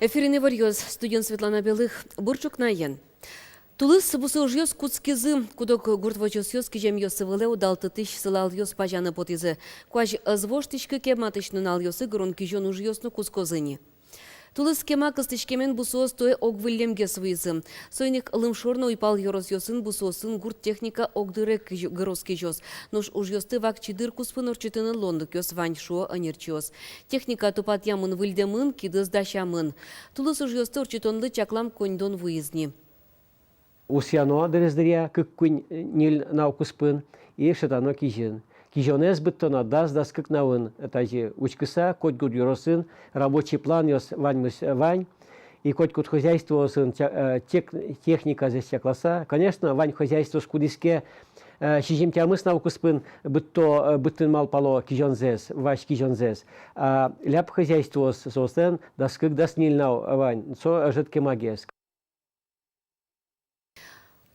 Эфиріне варьез, студент Светлана Белых, Бурчук Найен. Тулыс бұсы ұжыз күтскізі, күдік гуртвачыз кежем йосы вылы удалты тыш сылал йос пажаны потызы. Куаж звош тишкі кематышнын ал йосы грон кежен ұжызны күскозыни. Тулыс кема кыстышкемен бұсуыз той огвыллемге свызы. Сойник лымшорны уйпал йорос йосын бұсуысын гурт техника огдырек гыроски жос. Нуш ұжызты вак чидыр куспын орчытыны лондык йос вань шуо анерчиос. Техника тупат ямын выльдемын, кидыз дашамын. Тулыс ұжызты орчытонлы чаклам коньдон выизни. Усяно дрездеря, как кунь нил наукуспын, и шатано кижен. Кижонез быттона дас как наун, это же учкиса, коть гуд юросын, рабочий план йос вань, и коть гуд хозяйство сын, техника здесь класса. Конечно, вань хозяйство с кудиске, шижим тямыс наукуспын, быттын мал пало кижонзес, ваш кижонзес. Ляп хозяйство сосен, как дас нил нау вань, со жидкий магес.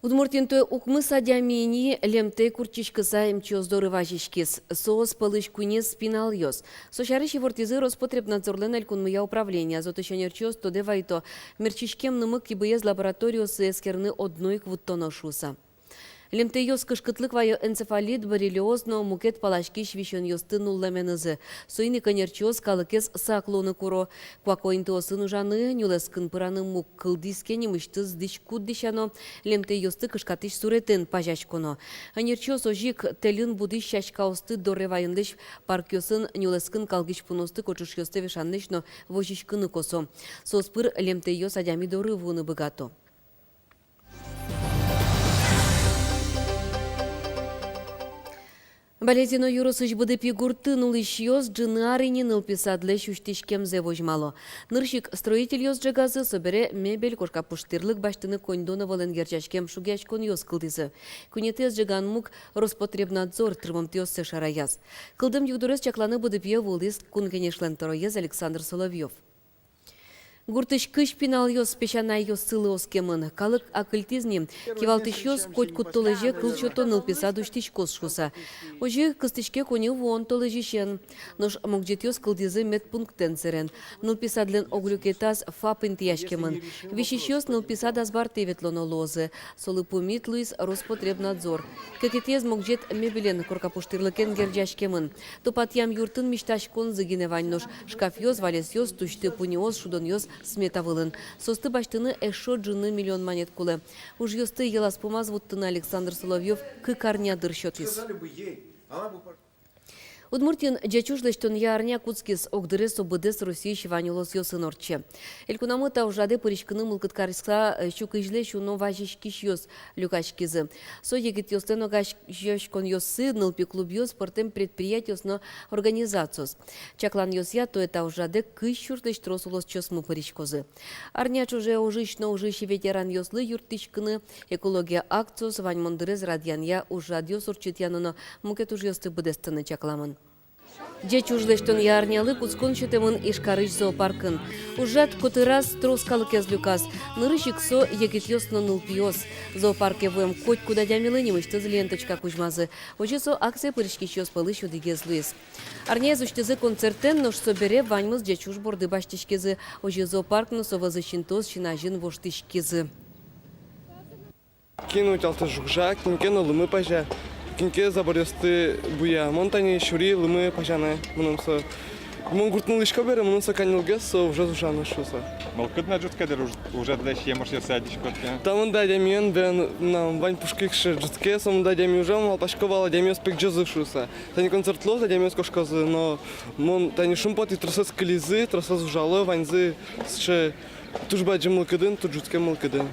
Удмуртинто укмы садямени лемте курчишкыса мчоздоры важишкис. Соос пылыш кунес спинал йос. Сошарыщи вортизы Роспотребнадзорлен алькунмыя управления. Зотышенерчос то девайто мерчишкем нымык кибыез лабораториосы эскерны одной квуттоношуса. Лемте йос кышкытлык вайо энцефалит, боррелиоз, но мукет палашки швищен йосты нулламенызы. Сойны конерчос калыкес саклоны куро. Квакоинты осын ужаны, нюлескын пыраны мук кылдиске немыштыз диш куддишано. Лемте йосты кышкатыш суретен пажачконо. Анерчос ожик телин будыш шашкаусты дорревайынлыш паркёсын нюлескын калгыш пуносты кочуш йосты вешанлышно вожишкыны косо. Соспыр лемте йос адями доры вуны богато. Балетино юросыч быды пигурты нулыш йос джынарыни нылписадлы шуштишкемзе вожмало. Ныршик строитель йос джагазы собере мебель кошкапуштырлык баштыны коньдоны воленгерчашкем шугячкон йос кылдызы. Кунетез джаган мук Роспотребнадзор трымымтёс сешараяз. Кылдым югдурес чакланы быды пье вулыс кункенешлен тороез Александр Соловьев. Гуртыш кыш пинал йос пешанай йос сылы оскемын. Калык акыльтизни кивалтыш йос коть куттолыже кылчото нылписа душтиш косшуса. Ожи кыстышке кони вон толыжишен. Нош мокджет йос кылдизы медпунктен сырен. Нылписа длен оглюкетаз фапын тияшкемын. Вишиш йос нылписа дазбар теветлоно лозы. Солы пумит Луис Роспотребнадзор. Кекетез мокджет мебелен коркапуштырлыкен герджашкемын. Топат ям юртын мишташкон зыгиневань нош. Шкаф йос, валес йос, тушты пуниоз, шудон йос, смета вылын. Состы баштыны эшо джыны миллион монет кулы. Уж ёсты елас помаз вуттыны Александр Соловьев кыкарня дырщотис. Удмуртин джачужлыштон ярня куцкис огдырес обыдес России шиванилос йосын орче. Элькунамы таужаде пыришкыны мылкыткарыса щукыжле шуно важишкиш йос люкачкизы. Со егит йостен огаш йошкон йосы нылпи клуб йос портем предприятиосно организациос. Чаклан йосья то это таужаде кыщуртыш тросулос чосму пыришкозы. Арняч уже ужищно ужищи ветеран йослы юртышкыны экология акциос вань мондырез радянья ужадьос урчитяноно мукет уж йосты быдестыны чакламын. Джечужлештон ярнялы куцкон чутемын ишкарыш зоопаркын. Ужат котырас троскалык язлюкас. Нырышик со егитьосно нулпиос. Зоопарке вем коть куда дямилы немыштыз ленточка кужмазы. Ожи со акция пырышкищос пылыш удигез луис. Арня зуштызы концертен нош собере ваньмыз джечуж борды баштишкезы. Ожи зоопаркны совазыщинтоз шинажин воштишкезы. Кинуть алты жукжа, кинкену лымы пажа. Кинке заборёсты буя монтани шури лымы пажаны мунумса. Монгуртнул ишка бере мунумса канилгес со уже зушаны шуса. Малкытна жуткадыр уже дадаш емыш ясадиш котке. Там да дямиен бен нам вань пушкикше жутке сом да дями уже мал пашковала дямиос пек джазы шуса. Тани концертло да дямиос кошказы, но мон тани шумпот и тросас кализы, тросас ужалы ваньзы ше тужба джемалкадын, тут жутке малкадын.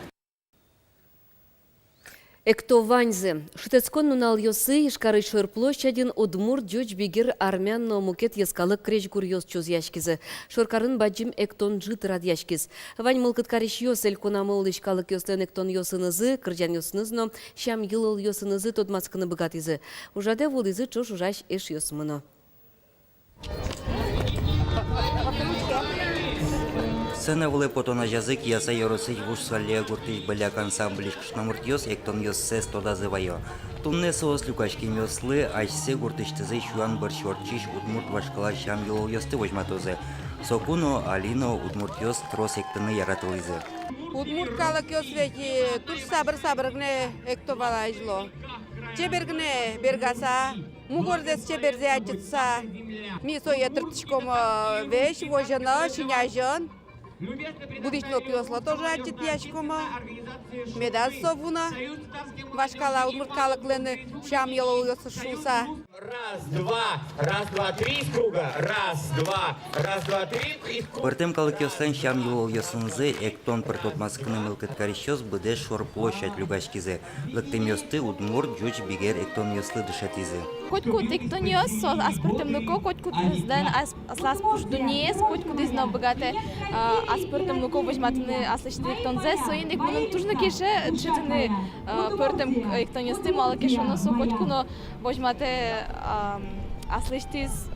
Экто ваньзе. Шутецкон нунал йосы ишкары шыр площадин удмур джуч бигер армян но мукет ескалык креш гур йос чуз яшкизы. Шоркарын баджим эктон жит рад яшкиз. Вань мылкыт кариш йос эль кунамыл ишкалык йослен эктон йосынызы, кырджан йосынызно, шам йылыл йосынызы тодмаскыны быгатизы. Ужаде вулизы чош ужаш эш йосмыно. Сцена вулы потона язык яса yorosыч вуш салле гуртыч беляк ансамблиш кшнамуртьос эктон йос сес тодазывайо. Тунне соос люкачки мёслы, айсе гуртыч тызы шуан бір шортчиш удмурт вашкала шам йол йосты вожматозы. Сокуно Алино Удмуртиос трос ектыны яратылызы. Удмурткалык ёсвеки тур сабыр гне эктовала изло. Чебергне бергаса, мугордес чеберзе ачытса, мисо етыртышком вещь, вожена, шиняжен. Будично пиосло тоже ачыт яшкома. Медаз совуна. Вашкала удмурткалык лены шам ело шуса. Раз, два, три из круга. Раз, два, три из круга. Пыртым калыкёстан шам юлол ёсынзы эктон пыртот маскыны мылкыт карищёс быдеш шор площадь люгашкизе. Лыктым ёсты удмурт жуч бигер эктон ёслы дышатизы. Котку тектониос, аспортем луко, котку ден аслас пуштунес, котку дизно богате аспортем луко возьматны аслашты эктонзе, соиндик мунун тужно кеше читны пыртем эктониосты мало кешоносу котку но возьмате аслаштис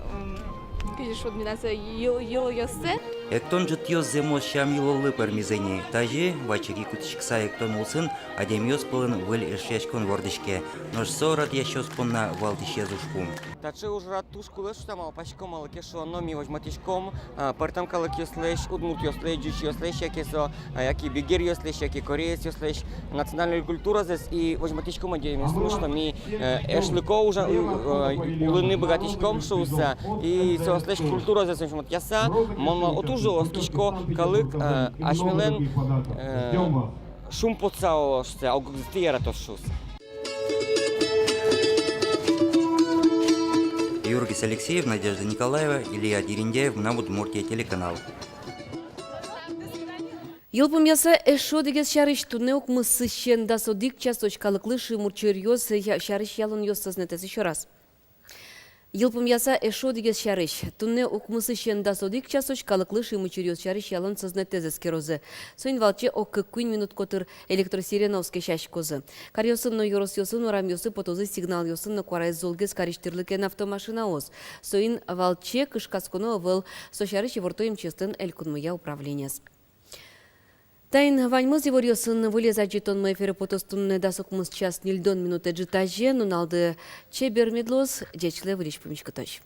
кеш одминаса йыл ёссе. Эктон жытьёс земо шам юлолы пармизыне. Тажи вачыги кутышкса эктон улсын адемёс пылын выл эшешкон вордышке. Нож сорат ящёс понна валдище зушкум. Таче уже тушку лишь там алпачком алкешо номи возьматишком, партам калакеслеш, удмурт ёслеш, джуч ёслеш, якесо, яки бигер ёслеш, яки кореец ёслеш, национальная культура здесь и возьматишком одеем. Слушно ми эшлыко уже улыны богатишком шуса и ёслеш культура здесь возьмат яса, мон отужо скишко калык ашмелен шум поцао ште аугзтиера то шус. Юргис Алексеев, Надежда Николаева, Илья Дерендяев, на Удмуртия телеканал. Йылпым яса эшо дегес шарыш туне укмысы щенда содик часточкалыклы шимурчыр ёс шарыш ялын ёссазнетес еще раз. Йылпым яса эшо дегес шарыш туне укмысы щенда содик часточкалыклы шимурчыр ёс шарыш ялын сознетезес керозе. Соин валче ок куин минут котыр электросиреновский шаш козы. Карьосын но yorос ёсын орам ёсы потозы сигнал ёсын но кварайз золгес кариштырлыкен автомашина оз. Соин валче кышкасконо выл сошарыш и вортоим честын элькунмыя управлениес. Тайн ваньмыз еворьосын вылеза жетон мэфері потостунны дасок мыс час нильдон минуты житаже, нуналды чебер медлоз, дечле вылеш помешкоточ.